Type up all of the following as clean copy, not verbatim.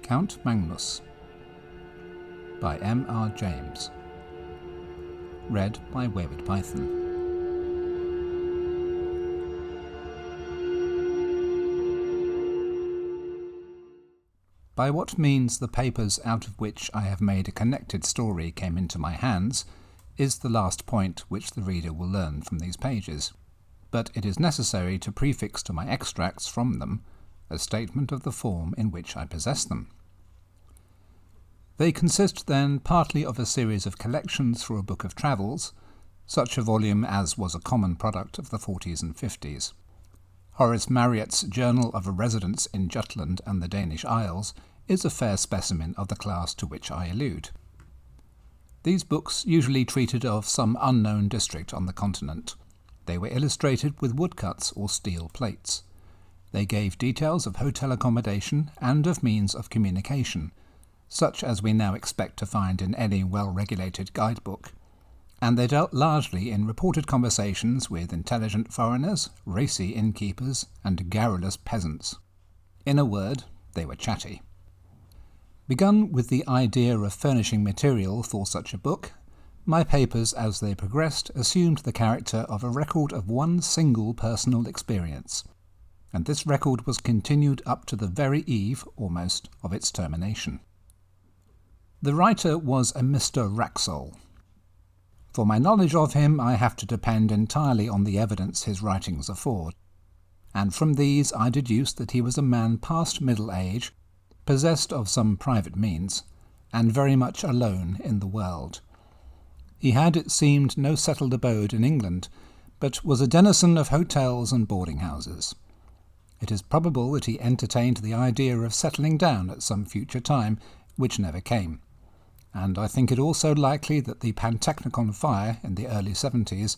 Count Magnus by M.R. James. Read by Wayward Python. By what means the papers out of which I have made a connected story came into my hands is the last point which the reader will learn from these pages, but it is necessary to prefix to my extracts from them a statement of the form in which I possess them. They consist then partly of a series of collections for a book of travels, such a volume as was a common product of the 40s and 50s. Horace Marryat's Journal of a Residence in Jutland and the Danish Isles is a fair specimen of the class to which I allude. These books usually treated of some unknown district on the continent. They were illustrated with woodcuts or steel plates. They gave details of hotel accommodation and of means of communication, such as we now expect to find in any well-regulated guidebook, and they dealt largely in reported conversations with intelligent foreigners, racy innkeepers, and garrulous peasants. In a word, they were chatty. Begun with the idea of furnishing material for such a book, my papers as they progressed assumed the character of a record of one single personal experience, and this record was continued up to the very eve, almost, of its termination. The writer was a Mr. Wraxall. For my knowledge of him I have to depend entirely on the evidence his writings afford, and from these I deduce that he was a man past middle age, possessed of some private means, and very much alone in the world. He had, it seemed, no settled abode in England, but was a denizen of hotels and boarding-houses. It is probable that he entertained the idea of settling down at some future time, which never came, and I think it also likely that the Pantechnicon fire in the early 70s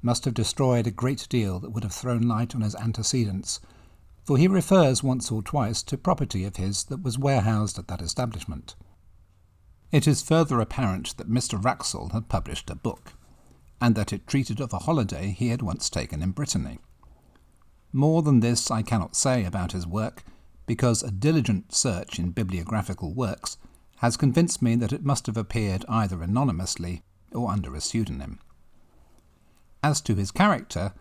must have destroyed a great deal that would have thrown light on his antecedents, for he refers once or twice to property of his that was warehoused at that establishment. It is further apparent that Mr. Wraxall had published a book, and that it treated of a holiday he had once taken in Brittany. More than this I cannot say about his work, because a diligent search in bibliographical works has convinced me that it must have appeared either anonymously or under a pseudonym. As to his character,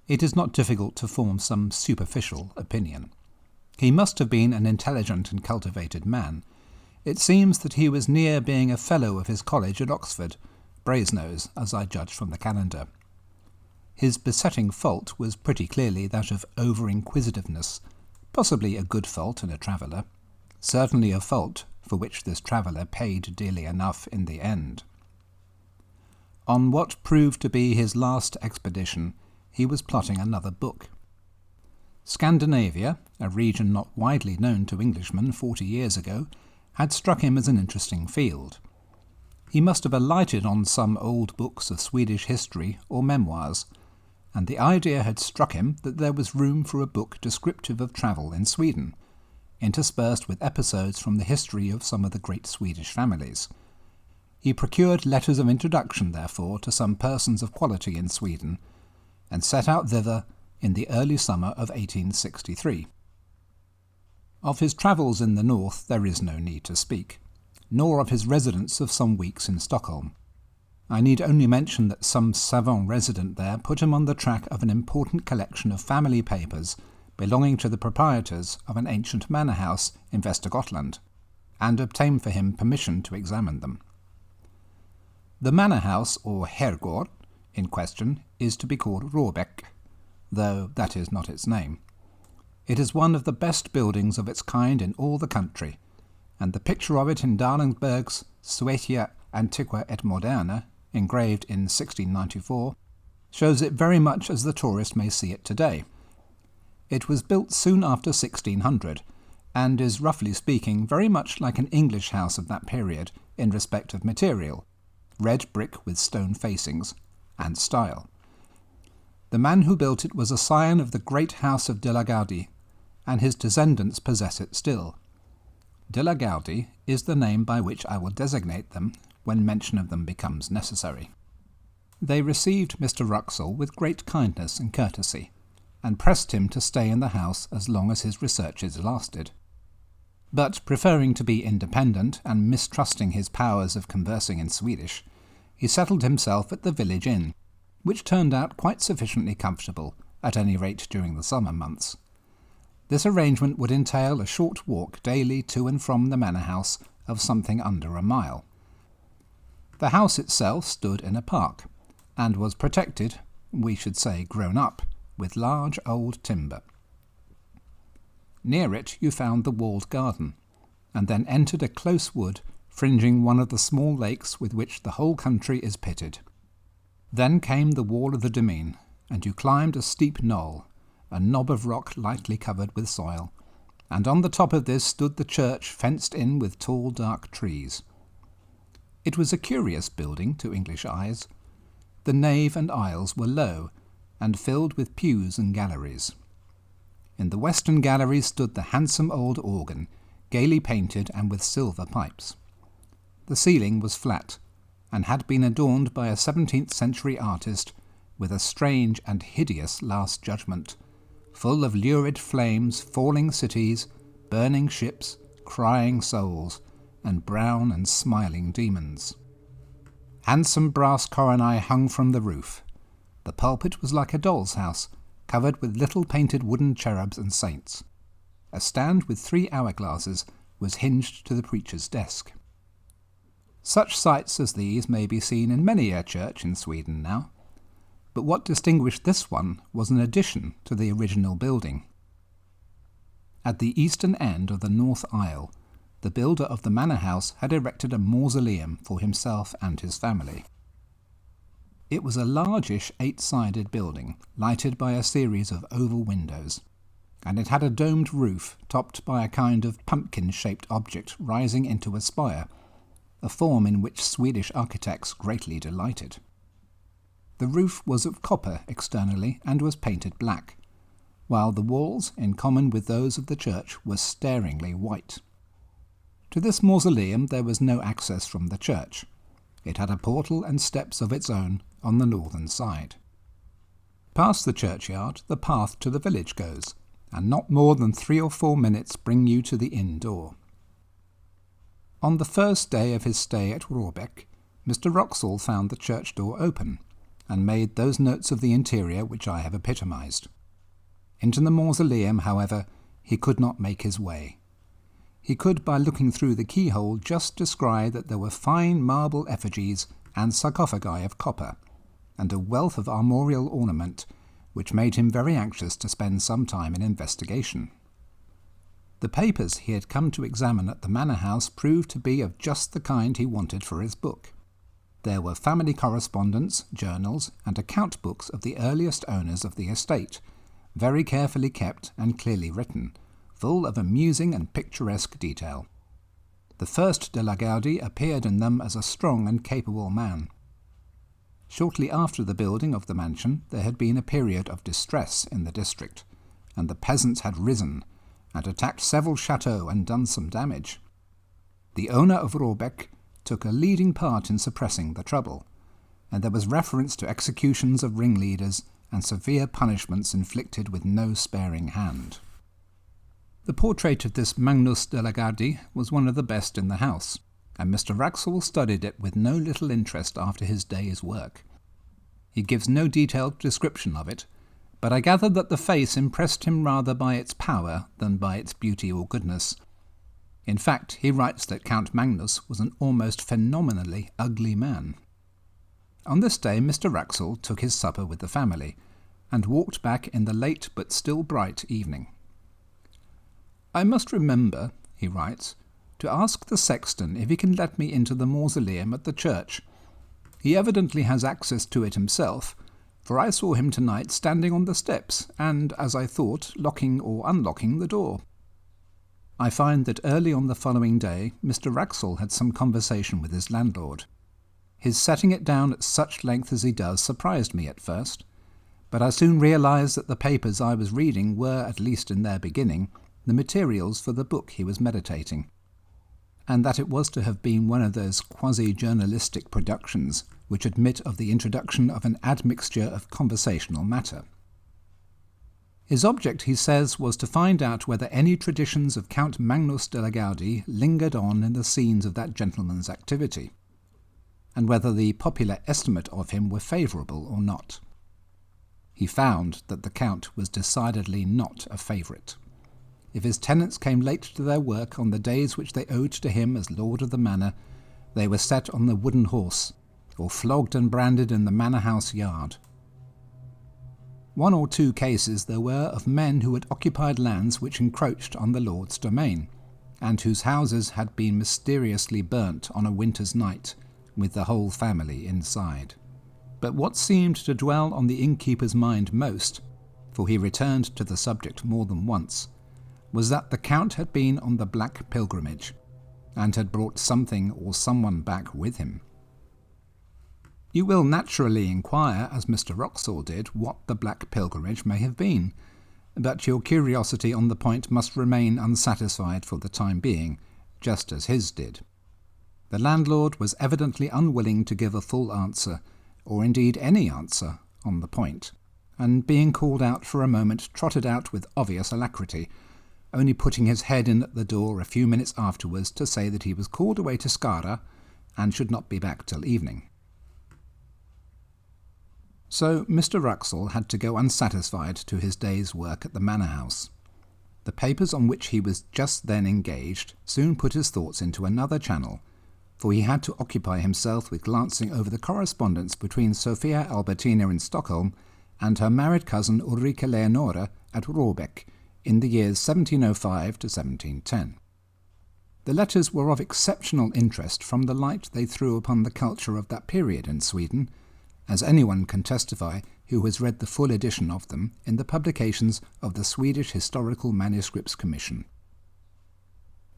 it is not difficult to form some superficial opinion. He must have been an intelligent and cultivated man. It seems that he was near being a fellow of his college at Oxford, Brasenose, as I judge from the calendar. His besetting fault was pretty clearly that of over-inquisitiveness, possibly a good fault in a traveller, certainly a fault for which this traveller paid dearly enough in the end. On what proved to be his last expedition, he was plotting another book. Scandinavia, a region not widely known to Englishmen 40 years ago, had struck him as an interesting field. He must have alighted on some old books of Swedish history or memoirs, and the idea had struck him that there was room for a book descriptive of travel in Sweden, interspersed with episodes from the history of some of the great Swedish families. He procured letters of introduction, therefore, to some persons of quality in Sweden, and set out thither in the early summer of 1863. Of his travels in the north there is no need to speak, nor of his residence of some weeks in Stockholm. I need only mention that some savant resident there put him on the track of an important collection of family papers belonging to the proprietors of an ancient manor house in Västergotland, and obtained for him permission to examine them. The manor house, or herrgård, in question is to be called Råbäck, though that is not its name. It is one of the best buildings of its kind in all the country, and the picture of it in Darlingsberg's Swedish Antiquary et Moderna, engraved in 1694, shows it very much as the tourist may see it today. It was built soon after 1600, and is, roughly speaking, very much like an English house of that period in respect of material, red brick with stone facings, and style. The man who built it was a scion of the great house of de la Gaudy, and his descendants possess it still. De la Gaudy is the name by which I will designate them when mention of them becomes necessary. They received Mr. Wraxall with great kindness and courtesy, and pressed him to stay in the house as long as his researches lasted. But preferring to be independent and mistrusting his powers of conversing in Swedish, he settled himself at the village inn, which turned out quite sufficiently comfortable, at any rate during the summer months. This arrangement would entail a short walk daily to and from the manor house of something under a mile. The house itself stood in a park, and was protected, we should say grown up, with large old timber. Near it you found the walled garden, and then entered a close wood fringing one of the small lakes with which the whole country is pitted. Then came the wall of the demesne, and you climbed a steep knoll, a knob of rock lightly covered with soil, and on the top of this stood the church fenced in with tall dark trees. It was a curious building to English eyes. The nave and aisles were low, and filled with pews and galleries. In the western gallery stood the handsome old organ, gaily painted and with silver pipes. The ceiling was flat, and had been adorned by a 17th century artist with a strange and hideous Last Judgment, full of lurid flames, falling cities, burning ships, crying souls, and brown and smiling demons. Handsome brass coronae hung from the roof. The pulpit was like a doll's house, covered with little painted wooden cherubs and saints. A stand with 3 hourglasses was hinged to the preacher's desk. Such sights as these may be seen in many a church in Sweden now, but what distinguished this one was an addition to the original building. At the eastern end of the north aisle, the builder of the manor house had erected a mausoleum for himself and his family. It was a largish 8-sided building, lighted by a series of oval windows, and it had a domed roof topped by a kind of pumpkin-shaped object rising into a spire, a form in which Swedish architects greatly delighted. The roof was of copper externally and was painted black, while the walls, in common with those of the church, were staringly white. To this mausoleum there was no access from the church. It had a portal and steps of its own on the northern side. Past the churchyard the path to the village goes, and not more than 3 or 4 minutes bring you to the inn door. On the first day of his stay at Råbäck, Mr. Wraxall found the church door open, and made those notes of the interior which I have epitomised. Into the mausoleum, however, he could not make his way. He could, by looking through the keyhole, just descry that there were fine marble effigies and sarcophagi of copper, and a wealth of armorial ornament, which made him very anxious to spend some time in investigation. The papers he had come to examine at the manor house proved to be of just the kind he wanted for his book. There were family correspondence, journals, and account books of the earliest owners of the estate, very carefully kept and clearly written, full of amusing and picturesque detail. The first de la Gardie appeared in them as a strong and capable man. Shortly after the building of the mansion there had been a period of distress in the district, and the peasants had risen, and attacked several chateaux and done some damage. The owner of Råbäck took a leading part in suppressing the trouble, and there was reference to executions of ringleaders and severe punishments inflicted with no sparing hand. The portrait of this Magnus de la Gardie was one of the best in the house, and Mr. Wraxall studied it with no little interest after his day's work. He gives no detailed description of it, but I gather that the face impressed him rather by its power than by its beauty or goodness. In fact, he writes that Count Magnus was an almost phenomenally ugly man. On this day Mr. Wraxall took his supper with the family, and walked back in the late but still bright evening. "I must remember," he writes, "to ask the sexton if he can let me into the mausoleum at the church. He evidently has access to it himself, for I saw him tonight standing on the steps and, as I thought, locking or unlocking the door." I find that early on the following day Mr. Wraxall had some conversation with his landlord. His setting it down at such length as he does surprised me at first, but I soon realised that the papers I was reading were, at least in their beginning, the materials for the book he was meditating, and that it was to have been one of those quasi-journalistic productions which admit of the introduction of an admixture of conversational matter. His object, he says, was to find out whether any traditions of Count Magnus de la Gaudy lingered on in the scenes of that gentleman's activity, and whether the popular estimate of him were favourable or not. He found that the Count was decidedly not a favourite. If his tenants came late to their work on the days which they owed to him as lord of the manor, they were set on the wooden horse, or flogged and branded in the manor house yard. 1 or 2 cases there were of men who had occupied lands which encroached on the lord's domain, and whose houses had been mysteriously burnt on a winter's night, with the whole family inside. But what seemed to dwell on the innkeeper's mind most, for he returned to the subject more than once, was that the Count had been on the Black Pilgrimage, and had brought something or someone back with him. You will naturally inquire, as Mr. Wraxall did, what the Black Pilgrimage may have been, but your curiosity on the point must remain unsatisfied for the time being, just as his did. The landlord was evidently unwilling to give a full answer, or indeed any answer, on the point, and being called out for a moment trotted out with obvious alacrity, only putting his head in at the door a few minutes afterwards to say that he was called away to Skara, and should not be back till evening. So Mr. Wraxall had to go unsatisfied to his day's work at the manor house. The papers on which he was just then engaged soon put his thoughts into another channel, for he had to occupy himself with glancing over the correspondence between Sophia Albertina in Stockholm and her married cousin Ulrika Leonora at Råbäck in the years 1705 to 1710. The letters were of exceptional interest from the light they threw upon the culture of that period in Sweden, as anyone can testify who has read the full edition of them in the publications of the Swedish Historical Manuscripts Commission.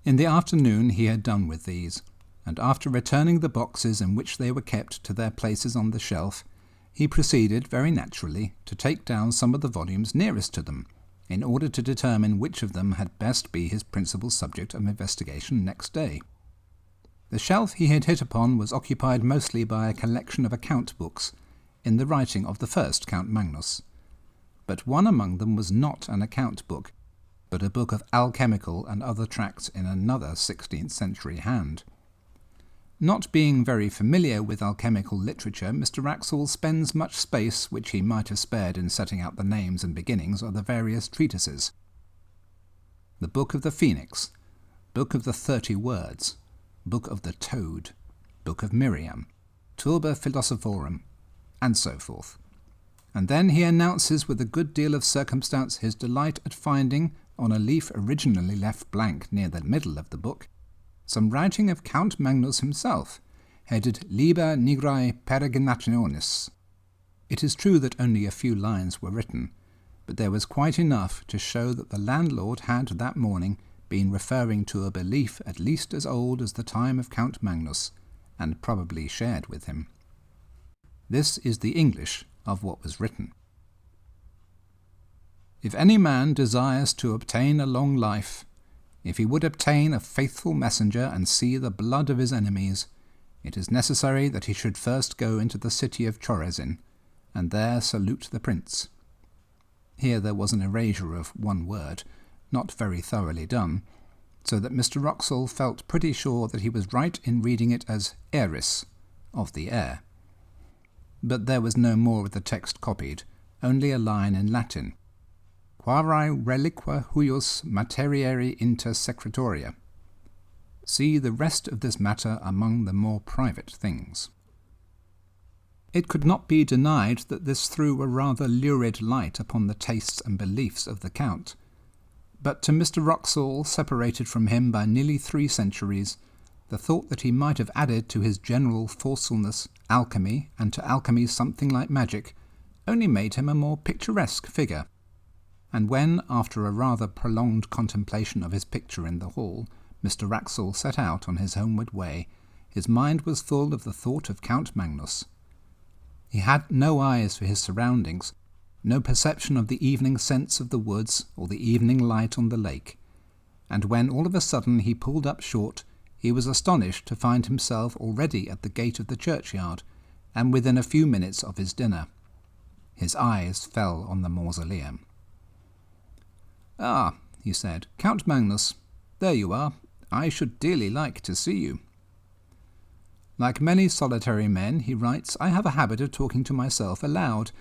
In the afternoon he had done with these, and after returning the boxes in which they were kept to their places on the shelf, he proceeded, very naturally, to take down some of the volumes nearest to them, in order to determine which of them had best be his principal subject of investigation next day. The shelf he had hit upon was occupied mostly by a collection of account books, in the writing of the first Count Magnus. But one among them was not an account book, but a book of alchemical and other tracts in another 16th century hand. Not being very familiar with alchemical literature, Mr. Wraxall spends much space which he might have spared in setting out the names and beginnings of the various treatises. The Book of the Phoenix, Book of the 30 Words, Book of the Toad, Book of Miriam, Turba Philosophorum, and so forth. And then he announces with a good deal of circumstance his delight at finding, on a leaf originally left blank near the middle of the book, some writing of Count Magnus himself, headed Liber Nigrae Peregrinationis. It is true that only a few lines were written, but there was quite enough to show that the landlord had that morning been referring to a belief at least as old as the time of Count Magnus, and probably shared with him. This is the English of what was written. If any man desires to obtain a long life, if he would obtain a faithful messenger and see the blood of his enemies, it is necessary that he should first go into the city of Chorazin, and there salute the prince. Here there was an erasure of one word, not very thoroughly done, so that Mr. Wraxall felt pretty sure that he was right in reading it as Eris, of the air. But there was no more of the text copied, only a line in Latin. Quaere reliqua huius materiae inter secretoria. See the rest of this matter among the more private things. It could not be denied that this threw a rather lurid light upon the tastes and beliefs of the Count, but to Mr. Wraxall, separated from him by nearly 3 centuries, the thought that he might have added to his general forcefulness alchemy, and to alchemy something like magic, only made him a more picturesque figure. And when, after a rather prolonged contemplation of his picture in the hall, Mr. Wraxall set out on his homeward way, his mind was full of the thought of Count Magnus. He had no eyes for his surroundings, no perception of the evening scents of the woods or the evening light on the lake, and when all of a sudden he pulled up short, he was astonished to find himself already at the gate of the churchyard, and within a few minutes of his dinner. His eyes fell on the mausoleum. "Ah," he said, "Count Magnus. There you are. I should dearly like to see you." Like many solitary men, he writes, I have a habit of talking to myself aloud,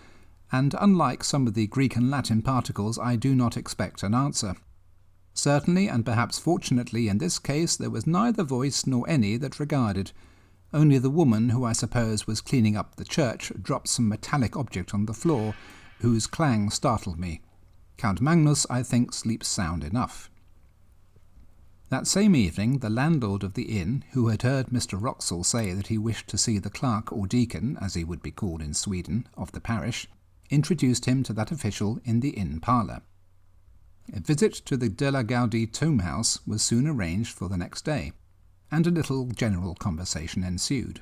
and unlike some of the Greek and Latin particles, I do not expect an answer. Certainly, and perhaps fortunately in this case, there was neither voice nor any that regarded. Only the woman, who I suppose was cleaning up the church, dropped some metallic object on the floor, whose clang startled me. Count Magnus, I think, sleeps sound enough. That same evening, the landlord of the inn, who had heard Mr. Wraxall say that he wished to see the clerk or deacon, as he would be called in Sweden, of the parish, introduced him to that official in the inn parlour. A visit to the De la Gaudy tomb house was soon arranged for the next day, and a little general conversation ensued.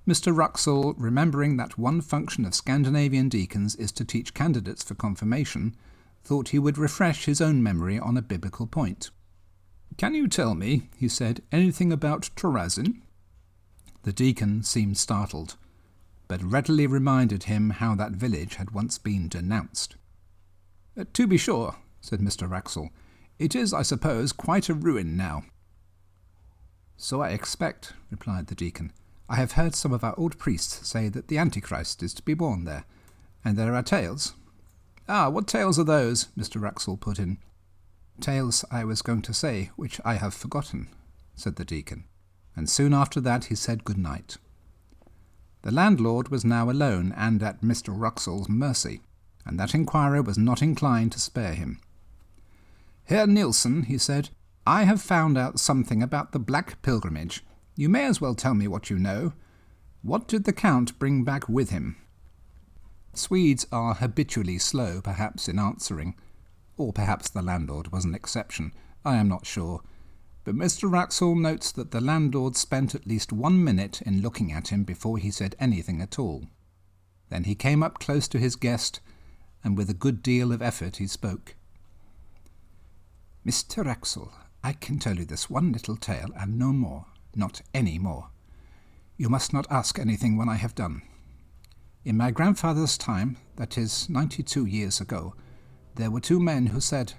Mr. Wraxall, remembering that one function of Scandinavian deacons is to teach candidates for confirmation, thought he would refresh his own memory on a biblical point. "Can you tell me," he said, "anything about Chorazin?" The deacon seemed startled, but readily reminded him how that village had once been denounced. "To be sure," said Mr. Wraxall. "It is, I suppose, quite a ruin now." "So I expect," replied the deacon. "I have heard some of our old priests say that the Antichrist is to be born there, and there are tales." "Ah, what tales are those?" Mr. Wraxall put in. "Tales I was going to say, which I have forgotten," said the deacon, and soon after that he said good night. The landlord was now alone and at Mr. Wraxall's mercy, and that inquirer was not inclined to spare him. "Herr Nielsen," he said, "I have found out something about the Black Pilgrimage. You may as well tell me what you know. What did the Count bring back with him?" Swedes are habitually slow, perhaps, in answering, or perhaps the landlord was an exception, I am not sure, but Mr. Wraxall notes that the landlord spent at least 1 minute in looking at him before he said anything at all. Then he came up close to his guest, and with a good deal of effort he spoke. "Mr. Wraxall, I can tell you this one little tale, and no more, not any more. You must not ask anything when I have done. In my grandfather's time, that is 92 years ago, there were 2 men who said,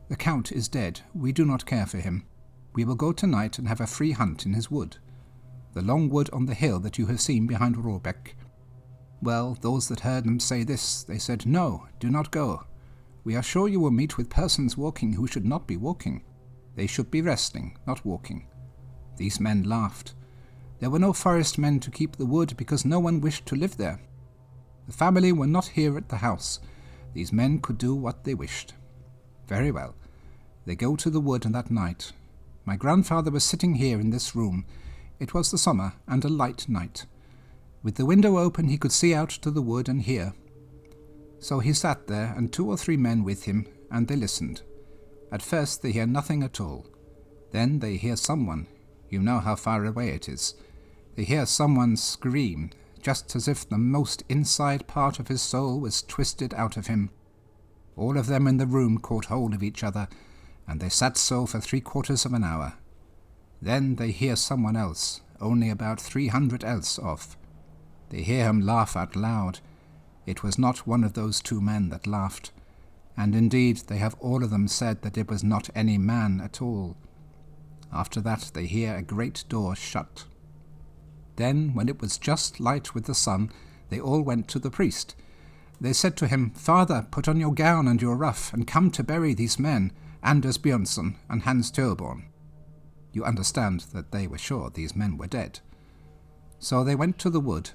'The Count is dead, we do not care for him. We will go tonight and have a free hunt in his wood, the long wood on the hill that you have seen behind Råbäck.' Well, those that heard them say this, they said, 'No, do not go. We are sure you will meet with persons walking who should not be walking. They should be resting, not walking.' These men laughed. There were no forest men to keep the wood because no one wished to live there. The family were not here at the house. These men could do what they wished. Very well. They go to the wood that night. My grandfather was sitting here in this room. It was the summer, and a light night. With the window open he could see out to the wood and hear. So he sat there, and 2 or 3 men with him, and they listened. At first they hear nothing at all. Then they hear someone. You know how far away it is. They hear someone scream, just as if the most inside part of his soul was twisted out of him. All of them in the room caught hold of each other, and they sat so for 3/4 of an hour. Then they hear someone else, only about 300 else off. They hear him laugh out loud. It was not one of those 2 men that laughed, and indeed they have all of them said that it was not any man at all. After that they hear a great door shut. Then, when it was just light with the sun, they all went to the priest. They said to him, 'Father, put on your gown and your ruff, and come to bury these men, Anders Björnsson and Hans Thorborn.' You understand that they were sure these men were dead. So they went to the wood.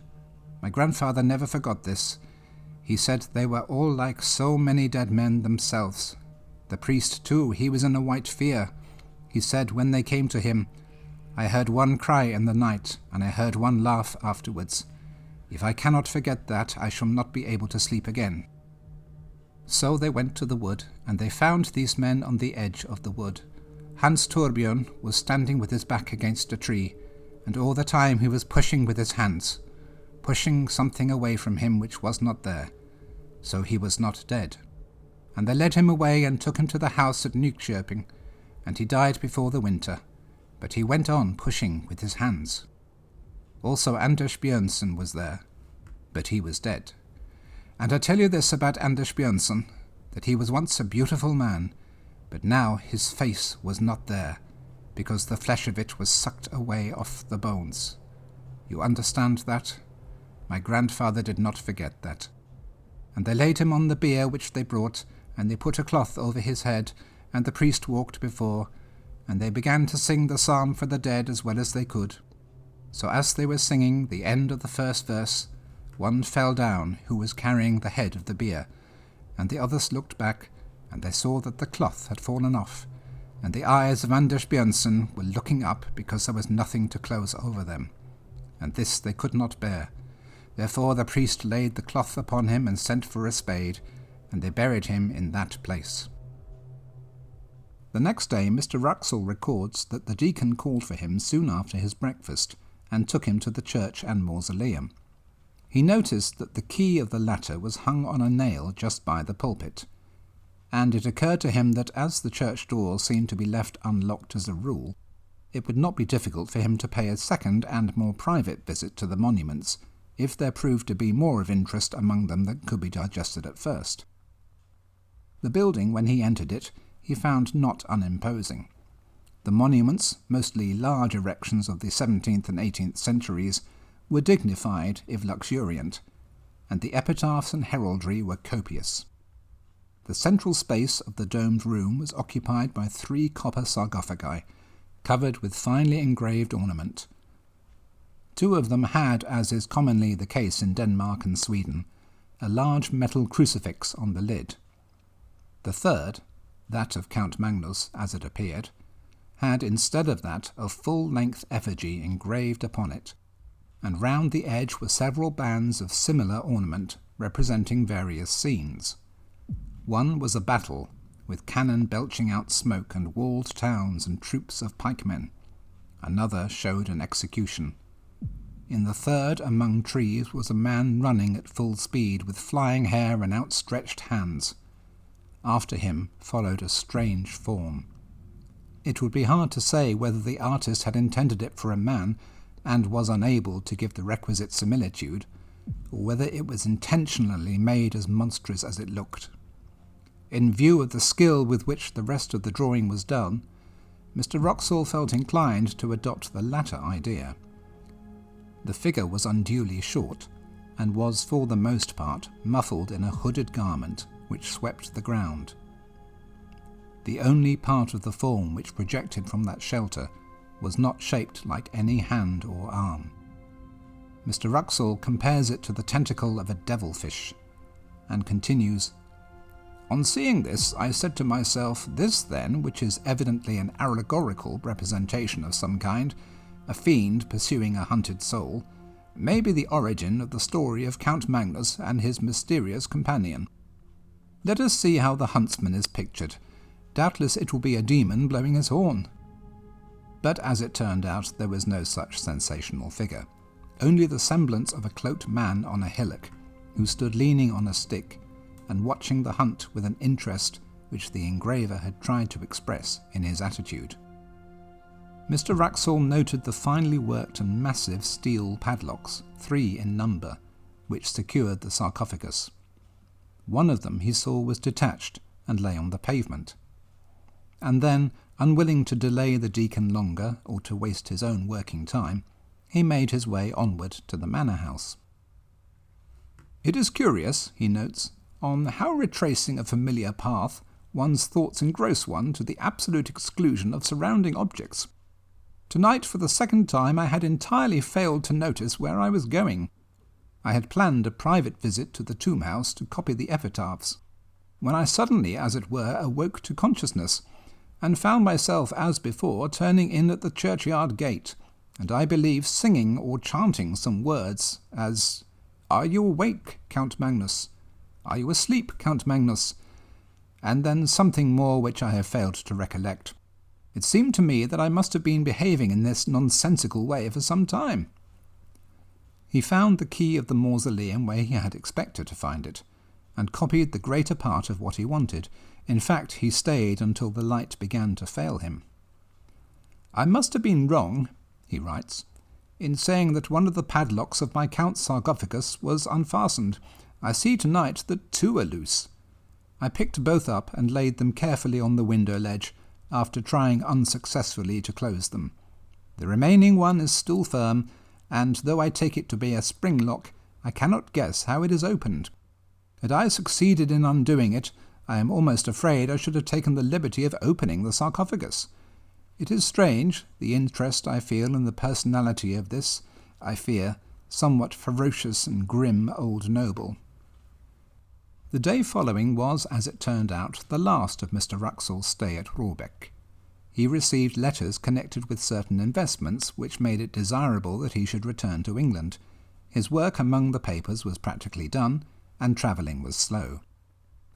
My grandfather never forgot this. He said they were all like so many dead men themselves. The priest, too, he was in a white fear. He said when they came to him, 'I heard one cry in the night, and I heard one laugh afterwards. If I cannot forget that, I shall not be able to sleep again.' So they went to the wood, and they found these men on the edge of the wood. Hans Thorborn was standing with his back against a tree, and all the time he was pushing with his hands, pushing something away from him which was not there. So he was not dead. And they led him away and took him to the house at Nyköping, and he died before the winter. But he went on pushing with his hands. Also Anders Björnsson was there, but he was dead. And I tell you this about Anders Björnsson. that he was once a beautiful man, but now his face was not there, because the flesh of it was sucked away off the bones. You understand that? My grandfather did not forget that. And they laid him on the bier which they brought, and they put a cloth over his head, and the priest walked before, and they began to sing the psalm for the dead as well as they could. So as they were singing the end of the first verse, one fell down who was carrying the head of the bier, and the others looked back, and they saw that the cloth had fallen off, and the eyes of Anders Björnsson were looking up because there was nothing to close over them. And this they could not bear. Therefore the priest laid the cloth upon him and sent for a spade, and they buried him in that place. The next day Mr. Wraxall records that the deacon called for him soon after his breakfast, and took him to the Church and Mausoleum. He noticed that the key of the latter was hung on a nail just by the pulpit, and it occurred to him that as the church door seemed to be left unlocked as a rule, it would not be difficult for him to pay a second and more private visit to the monuments, if there proved to be more of interest among them than could be digested at first. The building, when he entered it, he found not unimposing. The monuments, mostly large erections of the 17th and 18th centuries, were dignified if luxuriant, and the epitaphs and heraldry were copious. The central space of the domed room was occupied by 3 copper sarcophagi, covered with finely engraved ornament. 2 of them had, as is commonly the case in Denmark and Sweden, a large metal crucifix on the lid. The third, that of Count Magnus as it appeared, had instead of that a full-length effigy engraved upon it, and round the edge were several bands of similar ornament representing various scenes. One was a battle, with cannon belching out smoke and walled towns and troops of pikemen. Another showed an execution. In the third, among trees, was a man running at full speed with flying hair and outstretched hands. After him followed a strange form. It would be hard to say whether the artist had intended it for a man and was unable to give the requisite similitude, or whether it was intentionally made as monstrous as it looked. In view of the skill with which the rest of the drawing was done, Mr. Wraxall felt inclined to adopt the latter idea. The figure was unduly short, and was for the most part muffled in a hooded garment which swept the ground. The only part of the form which projected from that shelter was not shaped like any hand or arm. Mr. Wraxall compares it to the tentacle of a devilfish, and continues, "On seeing this, I said to myself, this then, which is evidently an allegorical representation of some kind, a fiend pursuing a hunted soul, may be the origin of the story of Count Magnus and his mysterious companion. Let us see how the huntsman is pictured. Doubtless it will be a demon blowing his horn." But as it turned out, there was no such sensational figure, only the semblance of a cloaked man on a hillock, who stood leaning on a stick and watching the hunt with an interest which the engraver had tried to express in his attitude. Mr. Wraxall noted the finely worked and massive steel padlocks, 3 in number, which secured the sarcophagus. One of them he saw was detached and lay on the pavement. And then, unwilling to delay the deacon longer or to waste his own working time, he made his way onward to the manor house. "It is curious," he notes, "on how retracing a familiar path one's thoughts engross one to the absolute exclusion of surrounding objects. Tonight, for the second time, I had entirely failed to notice where I was going. I had planned a private visit to the tomb house to copy the epitaphs, when I suddenly, as it were, awoke to consciousness, and found myself, as before, turning in at the churchyard gate, and I believe singing or chanting some words, as, 'Are you awake, Count Magnus? Are you asleep, Count Magnus?' and then something more which I have failed to recollect. It seemed to me that I must have been behaving in this nonsensical way for some time." He found the key of the mausoleum where he had expected to find it, and copied the greater part of what he wanted. In fact, he stayed until the light began to fail him. "I must have been wrong," he writes, "in saying that one of the padlocks of my count's sarcophagus was unfastened. I see tonight that 2 are loose. I picked both up and laid them carefully on the window ledge, after trying unsuccessfully to close them. The remaining one is still firm, and though I take it to be a spring lock, I cannot guess how it is opened. Had I succeeded in undoing it, I am almost afraid I should have taken the liberty of opening the sarcophagus. It is strange, the interest I feel in the personality of this, I fear, somewhat ferocious and grim old noble. The day following was, as it turned out, the last of Mr. Wraxall's stay at Råbäck. He received letters connected with certain investments which made it desirable that he should return to England. His work among the papers was practically done, and travelling was slow.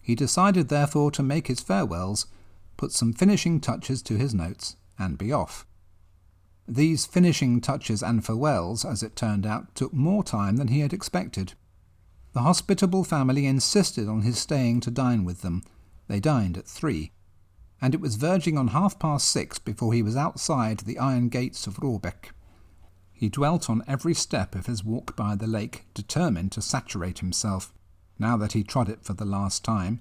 He decided therefore to make his farewells, put some finishing touches to his notes, and be off. These finishing touches and farewells, as it turned out, took more time than he had expected. The hospitable family insisted on his staying to dine with them. They dined at 3, and it was verging on 6:30 before he was outside the iron gates of Råbäck. He dwelt on every step of his walk by the lake, determined to saturate himself, now that he trod it for the last time,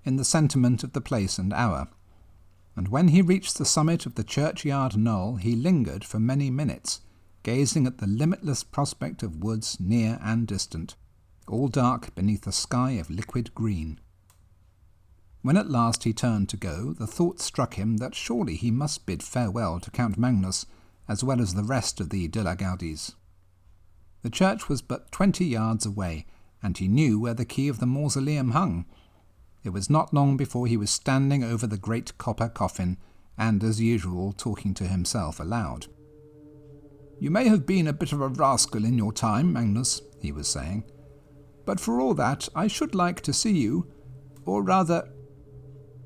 in the sentiment of the place and hour. And when he reached the summit of the churchyard knoll, he lingered for many minutes, gazing at the limitless prospect of woods near and distant, all dark beneath a sky of liquid green. When at last he turned to go, the thought struck him that surely he must bid farewell to Count Magnus, as well as the rest of the de la Gaudies. The church was but 20 yards away, and he knew where the key of the mausoleum hung. It was not long before he was standing over the great copper coffin, and, as usual, talking to himself aloud. "You may have been a bit of a rascal in your time, Magnus," he was saying, "but for all that I should like to see you, or rather—"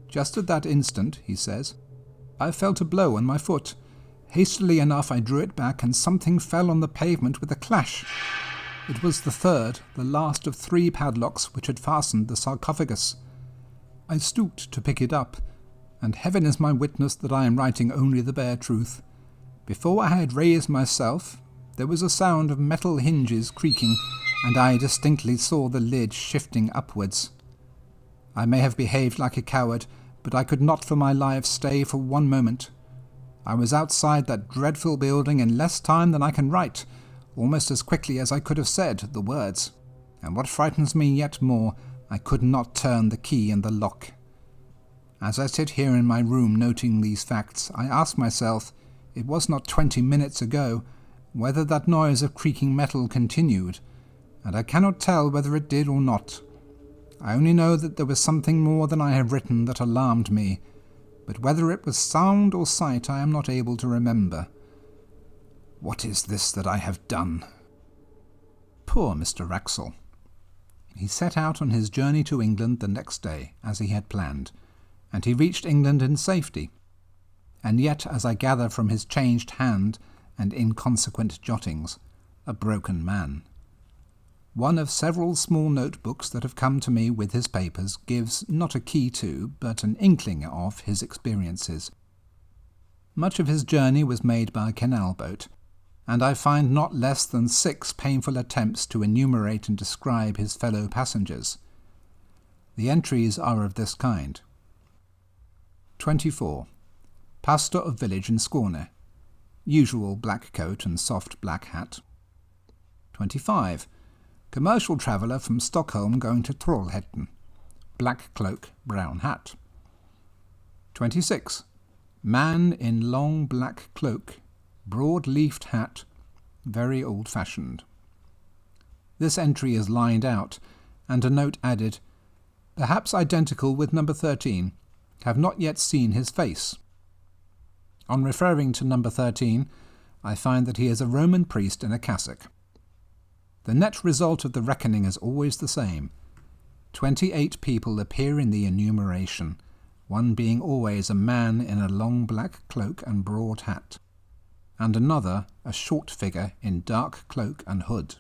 Just at that instant, he says, I felt a blow on my foot. Hastily enough I drew it back, and something fell on the pavement with a clash. It was the third, the last of 3 padlocks which had fastened the sarcophagus. I stooped to pick it up, and heaven is my witness that I am writing only the bare truth. Before I had raised myself, there was a sound of metal hinges creaking, and I distinctly saw the lid shifting upwards. I may have behaved like a coward, but I could not for my life stay for 1 moment. I was outside that dreadful building in less time than I can write, almost as quickly as I could have said the words. And what frightens me yet more, I could not turn the key in the lock. As I sit here in my room noting these facts, I ask myself, it was not 20 minutes ago, whether that noise of creaking metal continued, and I cannot tell whether it did or not. I only know that there was something more than I have written that alarmed me, but whether it was sound or sight I am not able to remember. What is this that I have done? Poor Mr. Wraxall. He set out on his journey to England the next day, as he had planned, and he reached England in safety. And yet, as I gather from his changed hand and inconsequent jottings, a broken man. One of several small notebooks that have come to me with his papers gives not a key to, but an inkling of, his experiences. Much of his journey was made by canal boat, and I find not less than 6 painful attempts to enumerate and describe his fellow passengers. The entries are of this kind. 24. Pastor of village in Skåne. Usual black coat and soft black hat. 25. Commercial traveller from Stockholm going to Trollhättan. Black cloak, brown hat. 26. Man in long black cloak, broad-leafed hat, very old-fashioned. This entry is lined out, and a note added, perhaps identical with number 13, have not yet seen his face. On referring to number 13, I find that he is a Roman priest in a cassock. The net result of the reckoning is always the same. 28 people appear in the enumeration, one being always a man in a long black cloak and broad hat, and another a short figure in dark cloak and hood.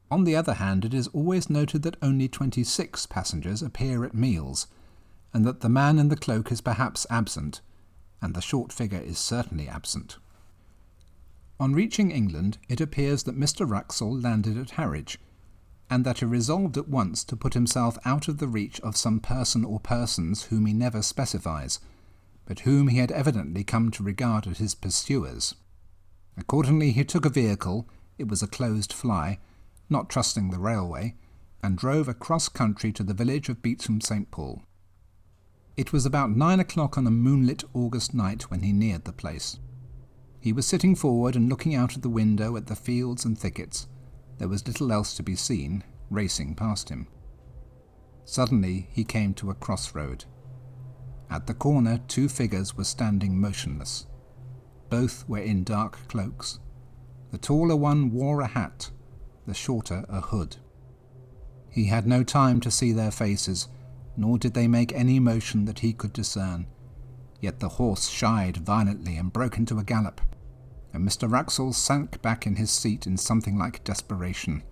On the other hand, it is always noted that only 26 passengers appear at meals, and that the man in the cloak is perhaps absent, and the short figure is certainly absent. On reaching England, it appears that Mr. Wraxall landed at Harwich. and that he resolved at once to put himself out of the reach of some person or persons whom he never specifies, but whom he had evidently come to regard as his pursuers. Accordingly he took a vehicle, it was a closed fly, not trusting the railway, and drove across country to the village of Beauchamp St. Paul. It was about 9 o'clock on a moonlit August night when he neared the place. He was sitting forward and looking out of the window at the fields and thickets. There was little else to be seen, racing past him. Suddenly he came to a crossroad. At the corner 2 figures were standing motionless. Both were in dark cloaks. The taller one wore a hat, the shorter a hood. He had no time to see their faces, nor did they make any motion that he could discern. Yet the horse shied violently and broke into a gallop, and Mr. Wraxall sank back in his seat in something like desperation.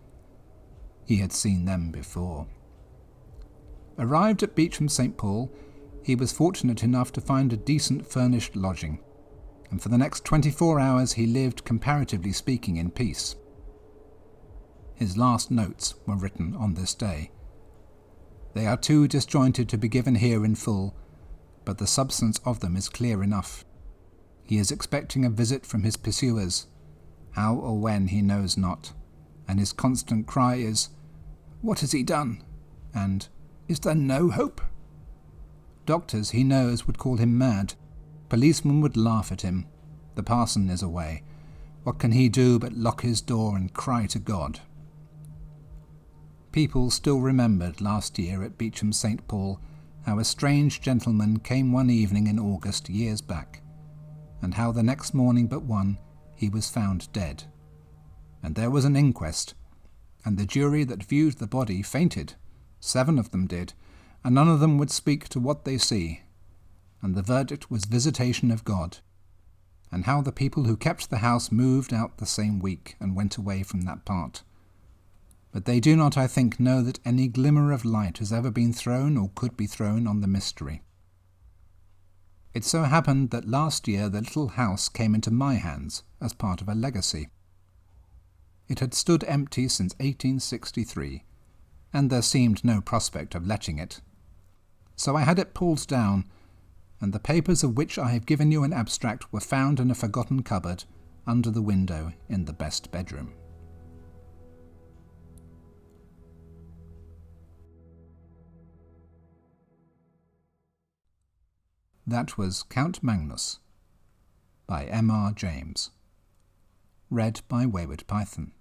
He had seen them before. Arrived at Beauchamp St. Paul, he was fortunate enough to find a decent furnished lodging, and for the next 24 hours he lived, comparatively speaking, in peace. His last notes were written on this day. They are too disjointed to be given here in full, but the substance of them is clear enough. He is expecting a visit from his pursuers, how or when he knows not, and his constant cry is, "What has he done?" and "Is there no hope?" Doctors, he knows, would call him mad. Policemen would laugh at him. The parson is away. What can he do but lock his door and cry to God? People still remembered last year at Beauchamp St. Paul how a strange gentleman came one evening in August years back, and how the next morning but one he was found dead. And there was an inquest, and the jury that viewed the body fainted. 7 of them did, and none of them would speak to what they see, and the verdict was visitation of God, and how the people who kept the house moved out the same week and went away from that part. But they do not, I think, know that any glimmer of light has ever been thrown or could be thrown on the mystery. It so happened that last year the little house came into my hands as part of a legacy. It had stood empty since 1863, and there seemed no prospect of letting it. So I had it pulled down, and the papers of which I have given you an abstract were found in a forgotten cupboard under the window in the best bedroom. That was Count Magnus by M.R. James. Read by Wayward Python.